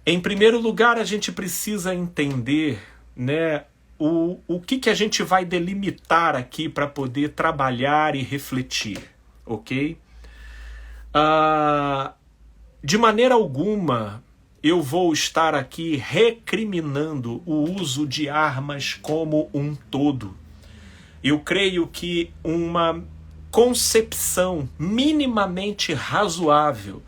Em primeiro lugar, a gente precisa entender, né, o que a gente vai delimitar aqui para poder trabalhar e refletir, ok? De maneira alguma eu vou estar aqui recriminando o uso de armas como um todo. Eu creio que uma concepção minimamente razoável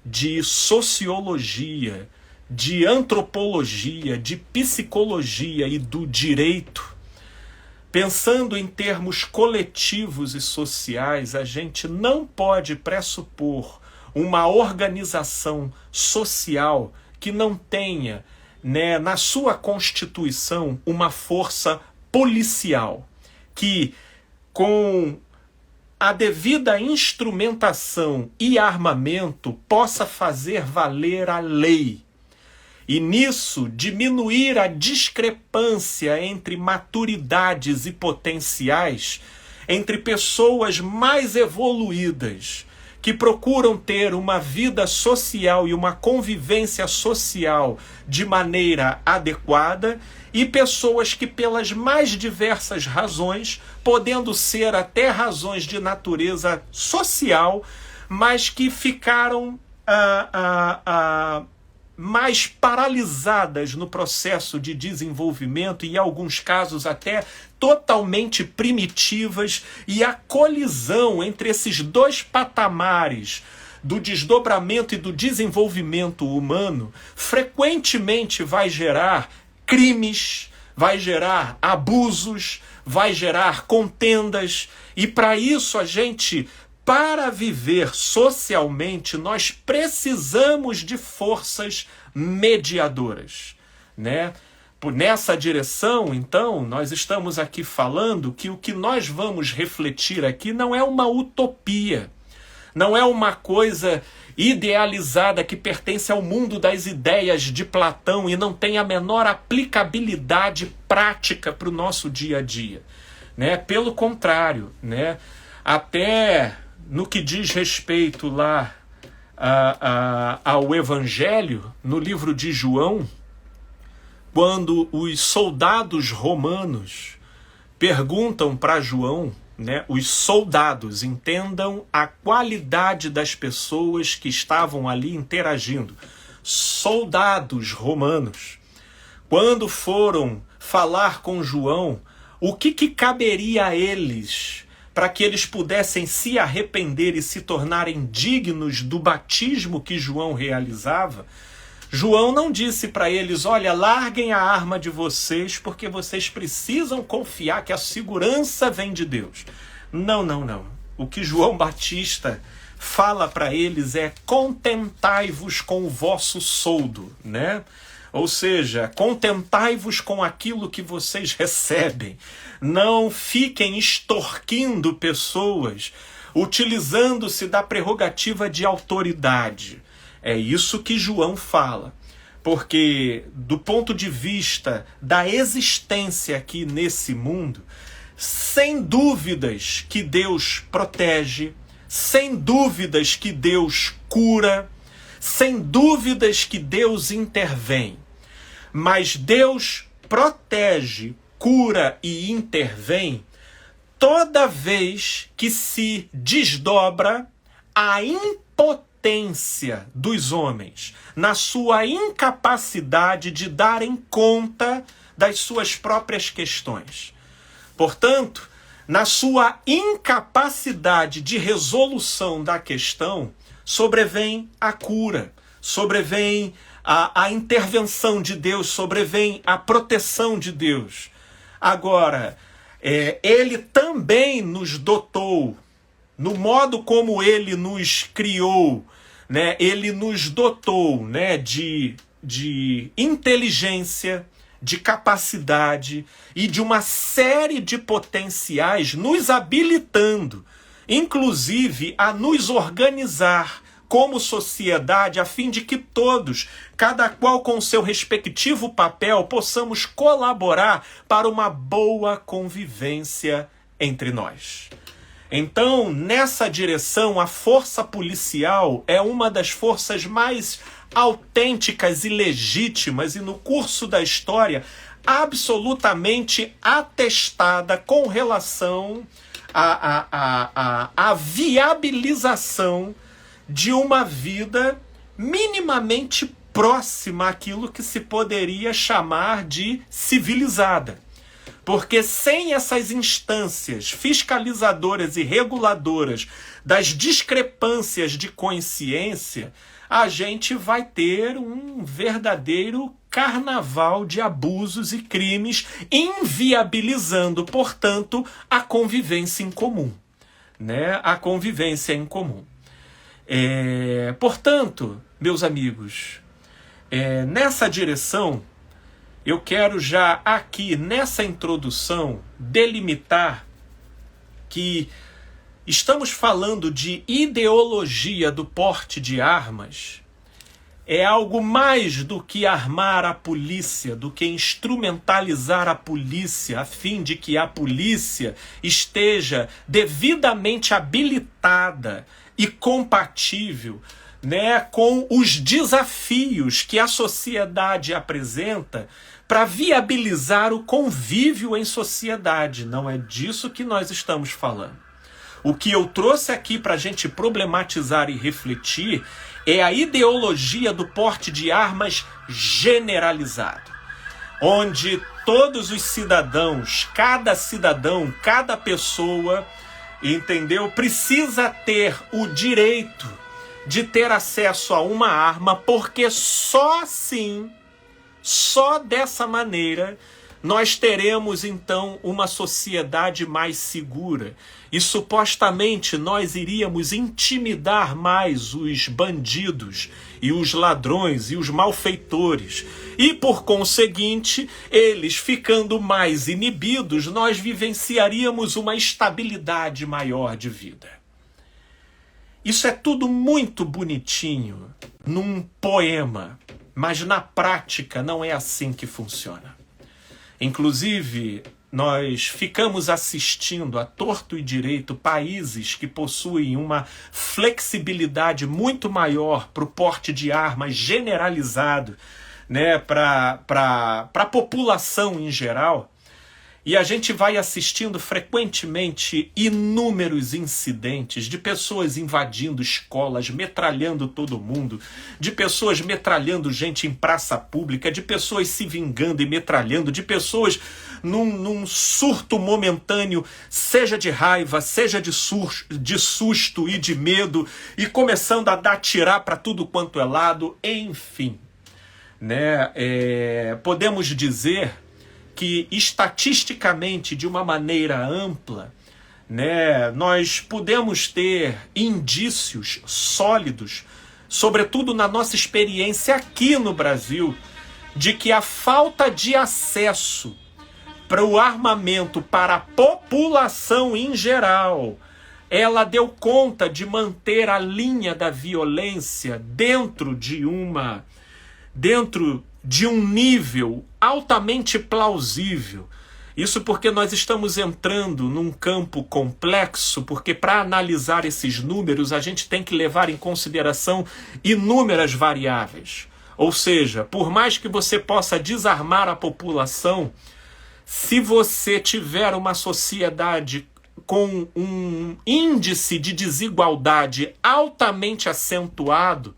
de sociologia, de antropologia, de psicologia e do direito, pensando em termos coletivos e sociais, a gente não pode pressupor uma organização social que não tenha, né, na sua constituição uma força policial, que com a devida instrumentação e armamento possa fazer valer a lei. E nisso diminuir a discrepância entre maturidades e potenciais, entre pessoas mais evoluídas, que procuram ter uma vida social e uma convivência social de maneira adequada, e pessoas que, pelas mais diversas razões, podendo ser até razões de natureza social, mas que ficaram mais paralisadas no processo de desenvolvimento e, em alguns casos, até totalmente primitivas, e a colisão entre esses dois patamares do desdobramento e do desenvolvimento humano frequentemente vai gerar crimes, vai gerar abusos, vai gerar contendas, e para isso para viver socialmente, nós precisamos de forças mediadoras, né? Nessa direção, então, nós estamos aqui falando que o que nós vamos refletir aqui não é uma utopia, não é uma coisa idealizada que pertence ao mundo das ideias de Platão e não tem a menor aplicabilidade prática para o nosso dia a dia, né? Pelo contrário, né? Até no que diz respeito lá ao Evangelho, no livro de João, quando os soldados romanos perguntam para João, né, os soldados, entendam a qualidade das pessoas que estavam ali interagindo, soldados romanos, quando foram falar com João, o que caberia a eles para que eles pudessem se arrepender e se tornarem dignos do batismo que João realizava, João não disse para eles: olha, larguem a arma de vocês porque vocês precisam confiar que a segurança vem de Deus. Não, não, não. O que João Batista fala para eles é: contentai-vos com o vosso soldo, né? Ou seja, contentai-vos com aquilo que vocês recebem. Não fiquem extorquindo pessoas, utilizando-se da prerrogativa de autoridade. É isso que João fala. Porque, do ponto de vista da existência aqui nesse mundo, sem dúvidas que Deus protege, sem dúvidas que Deus cura, sem dúvidas que Deus intervém. Mas Deus protege, cura e intervém toda vez que se desdobra a impotência dos homens na sua incapacidade de darem conta das suas próprias questões. Portanto, na sua incapacidade de resolução da questão, sobrevém a cura, sobrevém a intervenção de Deus, sobrevém a proteção de Deus. Agora, ele também nos dotou, no modo como ele nos criou, né? Ele nos dotou, né, de inteligência, de capacidade e de uma série de potenciais, nos habilitando, inclusive, a nos organizar como sociedade, a fim de que todos, cada qual com seu respectivo papel, possamos colaborar para uma boa convivência entre nós. Então, nessa direção, a força policial é uma das forças mais autênticas e legítimas e no curso da história absolutamente atestada com relação à viabilização de uma vida minimamente próxima àquilo que se poderia chamar de civilizada. Porque sem essas instâncias fiscalizadoras e reguladoras das discrepâncias de consciência, a gente vai ter um verdadeiro carnaval de abusos e crimes, inviabilizando, portanto, a convivência em comum. Né? A convivência em comum. Portanto, meus amigos, nessa direção, eu quero já aqui, nessa introdução, delimitar que estamos falando de ideologia do porte de armas. É algo mais do que armar a polícia, do que instrumentalizar a polícia, a fim de que a polícia esteja devidamente habilitada e compatível, né, com os desafios que a sociedade apresenta para viabilizar o convívio em sociedade. Não é disso que nós estamos falando. O que eu trouxe aqui para a gente problematizar e refletir é a ideologia do porte de armas generalizado, onde todos os cidadãos, cada pessoa, entendeu, precisa ter o direito de ter acesso a uma arma, porque só assim, só dessa maneira, nós teremos então uma sociedade mais segura e supostamente nós iríamos intimidar mais os bandidos e os ladrões e os malfeitores. E por conseguinte, eles ficando mais inibidos, nós vivenciaríamos uma estabilidade maior de vida. Isso é tudo muito bonitinho num poema, mas na prática não é assim que funciona. Inclusive, nós ficamos assistindo a torto e direito países que possuem uma flexibilidade muito maior para o porte de armas generalizado, né, para a população em geral. E a gente vai assistindo frequentemente inúmeros incidentes de pessoas invadindo escolas, metralhando todo mundo, de pessoas metralhando gente em praça pública, de pessoas se vingando e metralhando, de pessoas num surto momentâneo, seja de raiva, seja de susto e de medo, e começando a dar tirar para tudo quanto é lado, enfim. Né? Podemos dizer que estatisticamente, de uma maneira ampla, né, nós podemos ter indícios sólidos, sobretudo na nossa experiência aqui no Brasil, de que a falta de acesso para o armamento para a população em geral, ela deu conta de manter a linha da violência dentro de um nível altamente plausível. Isso porque nós estamos entrando num campo complexo, porque para analisar esses números a gente tem que levar em consideração inúmeras variáveis. Ou seja, por mais que você possa desarmar a população, se você tiver uma sociedade com um índice de desigualdade altamente acentuado,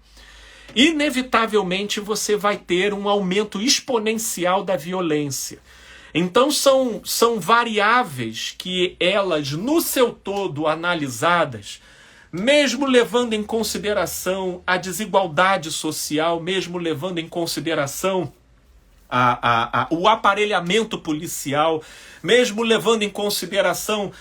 inevitavelmente você vai ter um aumento exponencial da violência. Então são variáveis que elas, no seu todo analisadas, mesmo levando em consideração a desigualdade social, mesmo levando em consideração o aparelhamento policial, mesmo levando em consideração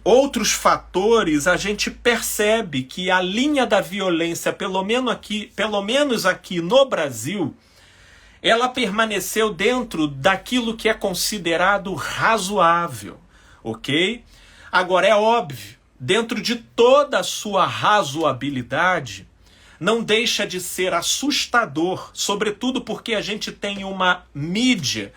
outros fatores, a gente percebe que a linha da violência, pelo menos aqui no Brasil, ela permaneceu dentro daquilo que é considerado razoável, ok? Agora, é óbvio, dentro de toda a sua razoabilidade, não deixa de ser assustador, sobretudo porque a gente tem uma mídia,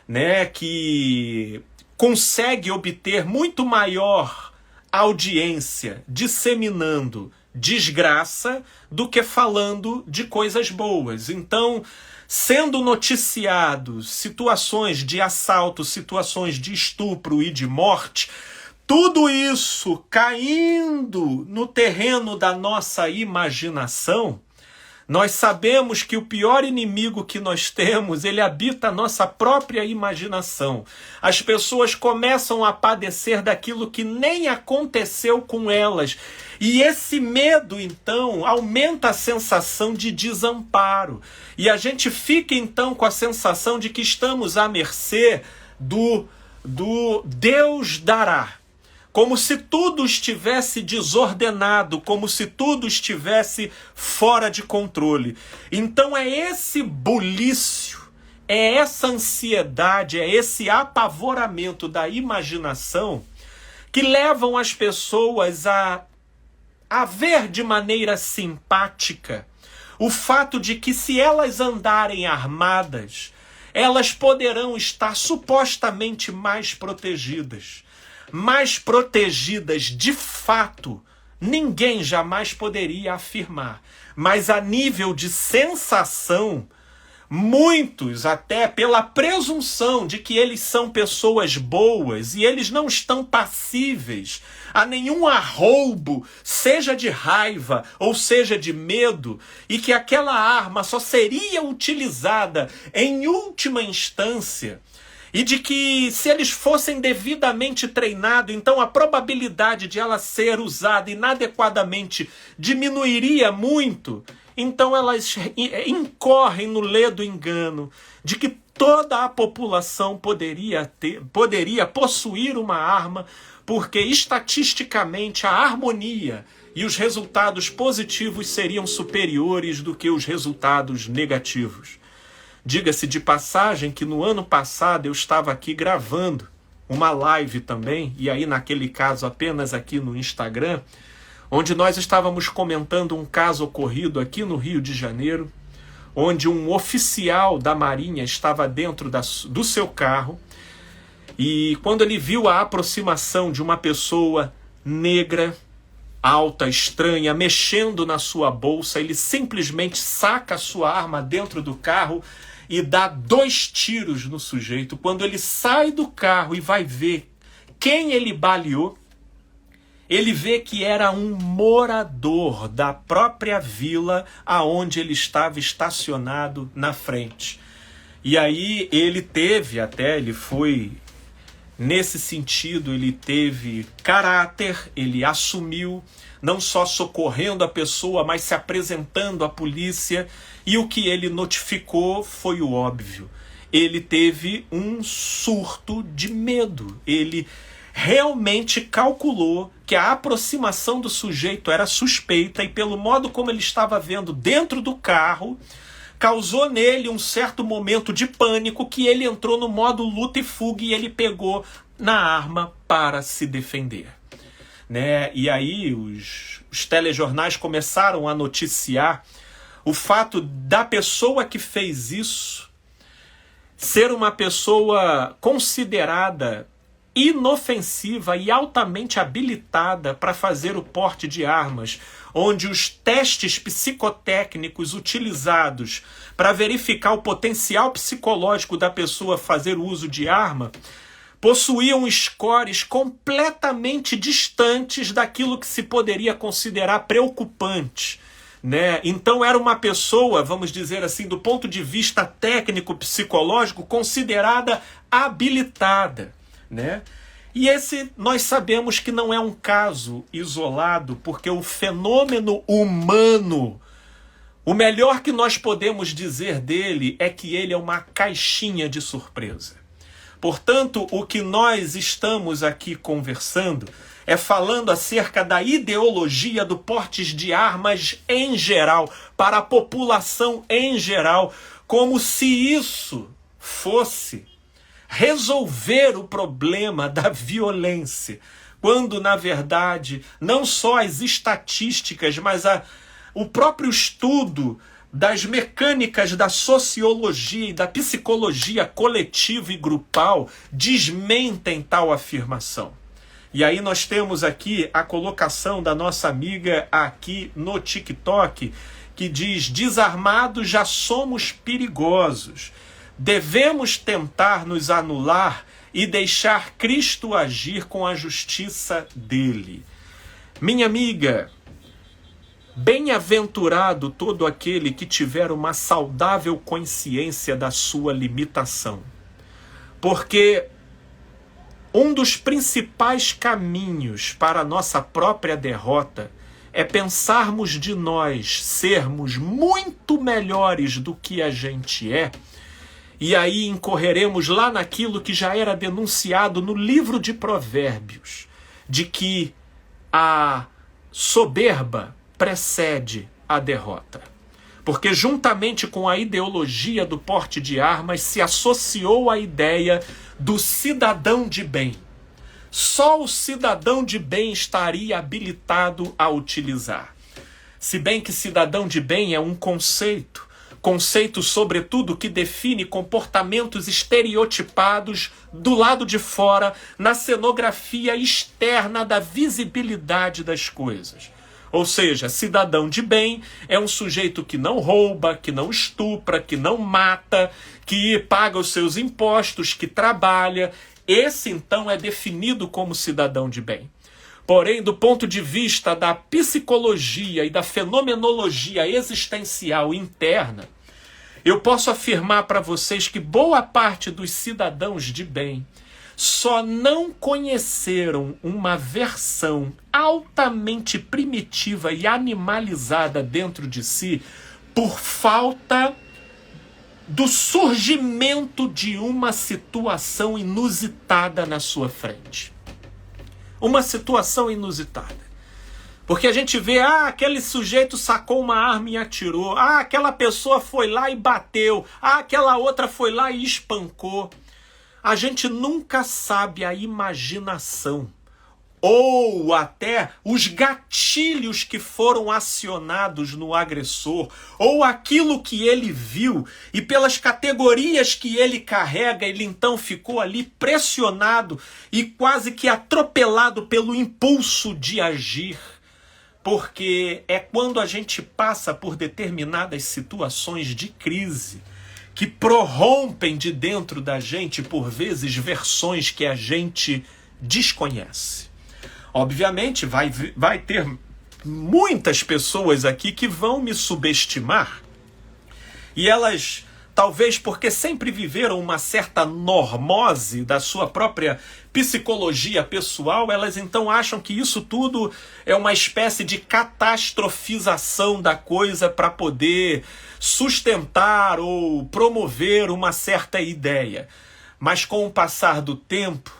né, que consegue obter muito maior audiência disseminando desgraça do que falando de coisas boas. Então, sendo noticiados situações de assalto, situações de estupro e de morte, tudo isso caindo no terreno da nossa imaginação, nós sabemos que o pior inimigo que nós temos, ele habita a nossa própria imaginação. As pessoas começam a padecer daquilo que nem aconteceu com elas. E esse medo, então, aumenta a sensação de desamparo. E a gente fica, então, com a sensação de que estamos à mercê do Deus dará. Como se tudo estivesse desordenado, como se tudo estivesse fora de controle. Então é esse bulício, é essa ansiedade, é esse apavoramento da imaginação que levam as pessoas a ver de maneira simpática o fato de que, se elas andarem armadas, elas poderão estar supostamente mais protegidas. Mais protegidas de fato, ninguém jamais poderia afirmar. Mas a nível de sensação, muitos, até pela presunção de que eles são pessoas boas e eles não estão passíveis a nenhum arroubo, seja de raiva ou seja de medo, e que aquela arma só seria utilizada em última instância, e de que, se eles fossem devidamente treinados, então a probabilidade de ela ser usada inadequadamente diminuiria muito. Então elas incorrem no ledo engano de que toda a população poderia possuir uma arma, porque estatisticamente a harmonia e os resultados positivos seriam superiores do que os resultados negativos. Diga-se de passagem que no ano passado eu estava aqui gravando uma live também, e aí naquele caso apenas aqui no Instagram, onde nós estávamos comentando um caso ocorrido aqui no Rio de Janeiro, onde um oficial da Marinha estava dentro do seu carro, e quando ele viu a aproximação de uma pessoa negra, alta, estranha, mexendo na sua bolsa, ele simplesmente saca a sua arma dentro do carro e dá 2 tiros no sujeito. Quando ele sai do carro e vai ver quem ele baleou, ele vê que era um morador da própria vila aonde ele estava estacionado na frente. E aí ele foi, nesse sentido, ele teve caráter, ele assumiu, não só socorrendo a pessoa, mas se apresentando à polícia, e o que ele notificou foi o óbvio. Ele teve um surto de medo. Ele realmente calculou que a aproximação do sujeito era suspeita, e pelo modo como ele estava vendo dentro do carro, causou nele um certo momento de pânico, que ele entrou no modo luta e fuga e ele pegou na arma para se defender. Né? E aí os telejornais começaram a noticiar o fato da pessoa que fez isso ser uma pessoa considerada inofensiva e altamente habilitada para fazer o porte de armas, onde os testes psicotécnicos utilizados para verificar o potencial psicológico da pessoa fazer uso de arma possuíam scores completamente distantes daquilo que se poderia considerar preocupante. Né? Então era uma pessoa, vamos dizer assim, do ponto de vista técnico-psicológico, considerada habilitada. Né? E esse nós sabemos que não é um caso isolado, porque o fenômeno humano, o melhor que nós podemos dizer dele é que ele é uma caixinha de surpresa. Portanto, o que nós estamos aqui conversando é falando acerca da ideologia do porte de armas em geral, para a população em geral, como se isso fosse resolver o problema da violência, quando, na verdade, não só as estatísticas, mas o próprio estudo das mecânicas da sociologia e da psicologia coletiva e grupal desmentem tal afirmação. E aí nós temos aqui a colocação da nossa amiga aqui no TikTok, que diz: desarmados já somos perigosos. Devemos tentar nos anular e deixar Cristo agir com a justiça dele. Minha amiga, bem-aventurado todo aquele que tiver uma saudável consciência da sua limitação. Porque um dos principais caminhos para a nossa própria derrota é pensarmos de nós sermos muito melhores do que a gente é, e aí incorreremos lá naquilo que já era denunciado no livro de Provérbios, de que a soberba precede a derrota. Porque juntamente com a ideologia do porte de armas se associou a ideia do cidadão de bem. Só o cidadão de bem estaria habilitado a utilizar. Se bem que cidadão de bem é um conceito sobretudo que define comportamentos estereotipados do lado de fora, na cenografia externa da visibilidade das coisas. Ou seja, cidadão de bem é um sujeito que não rouba, que não estupra, que não mata, que paga os seus impostos, que trabalha. Esse, então, é definido como cidadão de bem. Porém, do ponto de vista da psicologia e da fenomenologia existencial interna, eu posso afirmar para vocês que boa parte dos cidadãos de bem só não conheceram uma versão altamente primitiva e animalizada dentro de si por falta do surgimento de uma situação inusitada na sua frente. Uma situação inusitada. Porque a gente vê, aquele sujeito sacou uma arma e atirou, aquela pessoa foi lá e bateu, aquela outra foi lá e espancou. A gente nunca sabe a imaginação ou até os gatilhos que foram acionados no agressor, ou aquilo que ele viu, e pelas categorias que ele carrega, ele então ficou ali pressionado e quase que atropelado pelo impulso de agir. Porque é quando a gente passa por determinadas situações de crise que prorrompem de dentro da gente, por vezes, versões que a gente desconhece. Obviamente, vai ter muitas pessoas aqui que vão me subestimar. E elas, talvez porque sempre viveram uma certa normose da sua própria psicologia pessoal, elas então acham que isso tudo é uma espécie de catastrofização da coisa para poder sustentar ou promover uma certa ideia. Mas com o passar do tempo,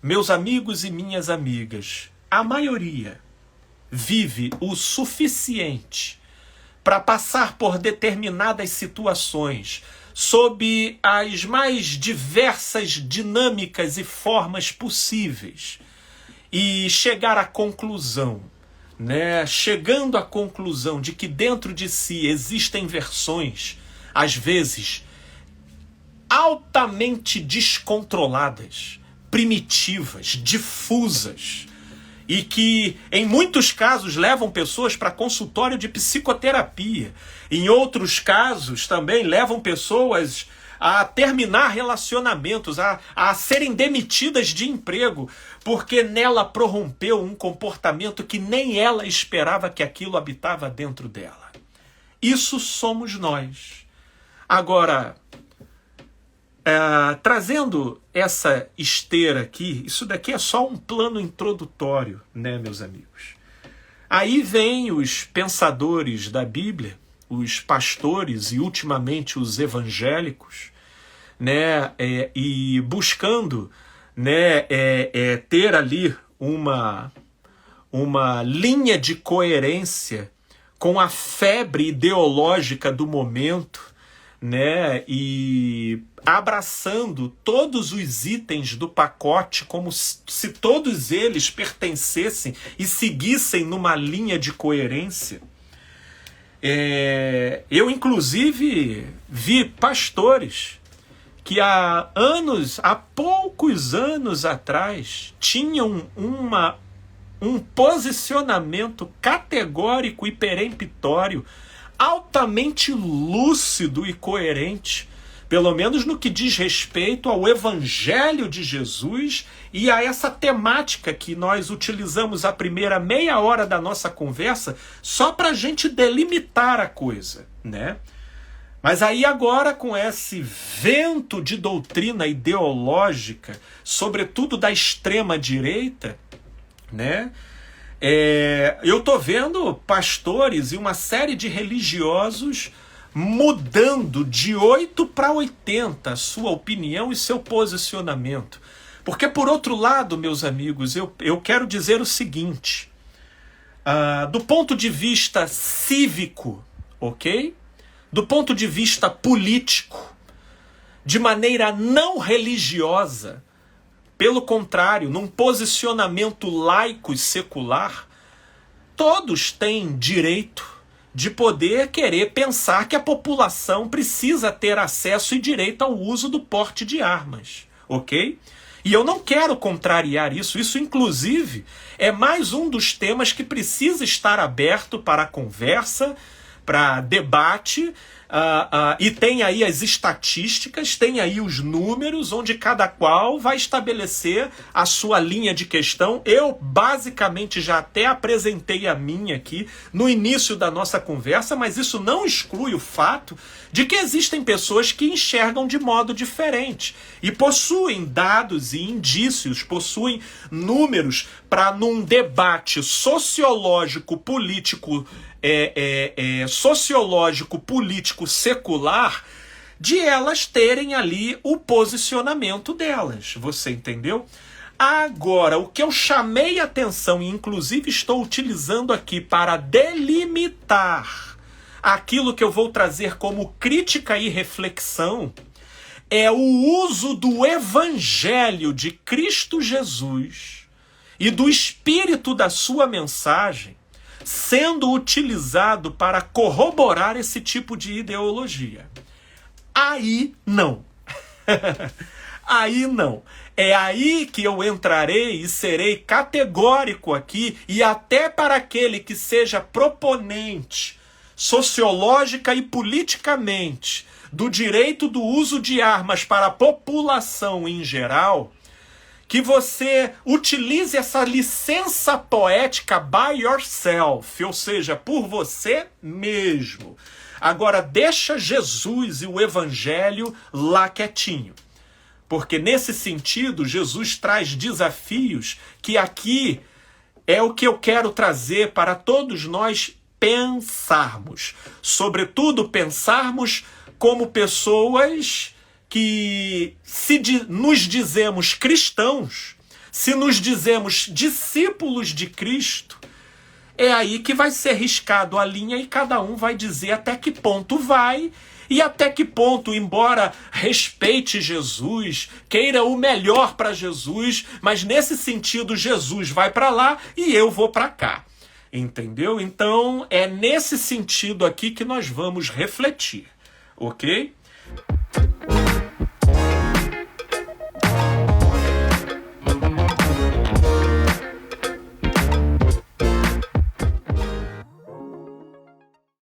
meus amigos e minhas amigas, a maioria vive o suficiente para passar por determinadas situações sob as mais diversas dinâmicas e formas possíveis e chegar à conclusão, chegando à conclusão de que dentro de si existem versões, às vezes, altamente descontroladas, primitivas, difusas, e que, em muitos casos, levam pessoas para consultório de psicoterapia. Em outros casos, também levam pessoas a terminar relacionamentos, a serem demitidas de emprego, porque nela prorrompeu um comportamento que nem ela esperava que aquilo habitava dentro dela. Isso somos nós. Agora, trazendo essa esteira aqui, isso daqui é só um plano introdutório, meus amigos. Aí vem os pensadores da Bíblia, os pastores e ultimamente os evangélicos, e buscando ter ali uma linha de coerência com a febre ideológica do momento, e abraçando todos os itens do pacote como se todos eles pertencessem e seguissem numa linha de coerência. Eu, inclusive, vi pastores que há poucos anos atrás, tinham um posicionamento categórico e peremptório, altamente lúcido e coerente, pelo menos no que diz respeito ao Evangelho de Jesus e a essa temática que nós utilizamos a primeira meia hora da nossa conversa só para a gente delimitar a coisa, né? Mas aí agora, com esse vento de doutrina ideológica, sobretudo da extrema-direita, né? Eu estou vendo pastores e uma série de religiosos mudando de 8 para 80 sua opinião e seu posicionamento. Porque, por outro lado, meus amigos, eu quero dizer o seguinte, do ponto de vista cívico, ok? Do ponto de vista político, de maneira não religiosa, pelo contrário, num posicionamento laico e secular, todos têm direito de poder querer pensar que a população precisa ter acesso e direito ao uso do porte de armas, ok? E eu não quero contrariar isso. Isso, inclusive, é mais um dos temas que precisa estar aberto para conversa, para debate, e tem aí as estatísticas, tem aí os números, onde cada qual vai estabelecer a sua linha de questão. Eu, basicamente, já até apresentei a minha aqui no início da nossa conversa, mas isso não exclui o fato de que existem pessoas que enxergam de modo diferente e possuem dados e indícios, possuem números para, num debate sociológico, político, sociológico, político, secular, de elas terem ali o posicionamento delas. Você entendeu? Agora, o que eu chamei a atenção, e inclusive estou utilizando aqui para delimitar aquilo que eu vou trazer como crítica e reflexão, é o uso do Evangelho de Cristo Jesus e do espírito da sua mensagem sendo utilizado para corroborar esse tipo de ideologia. Aí não. Aí não. É aí que eu entrarei e serei categórico aqui, e até para aquele que seja proponente sociológica e politicamente do direito do uso de armas para a população em geral, que você utilize essa licença poética by yourself, ou seja, por você mesmo. Agora, deixa Jesus e o Evangelho lá quietinho. Porque, nesse sentido, Jesus traz desafios que aqui é o que eu quero trazer para todos nós pensarmos. Sobretudo, pensarmos como pessoas que, se nos dizemos cristãos, se nos dizemos discípulos de Cristo, é aí que vai ser riscado a linha e cada um vai dizer até que ponto vai e até que ponto, embora respeite Jesus, queira o melhor para Jesus, mas nesse sentido Jesus vai para lá e eu vou para cá. Entendeu? Então é nesse sentido aqui que nós vamos refletir, ok?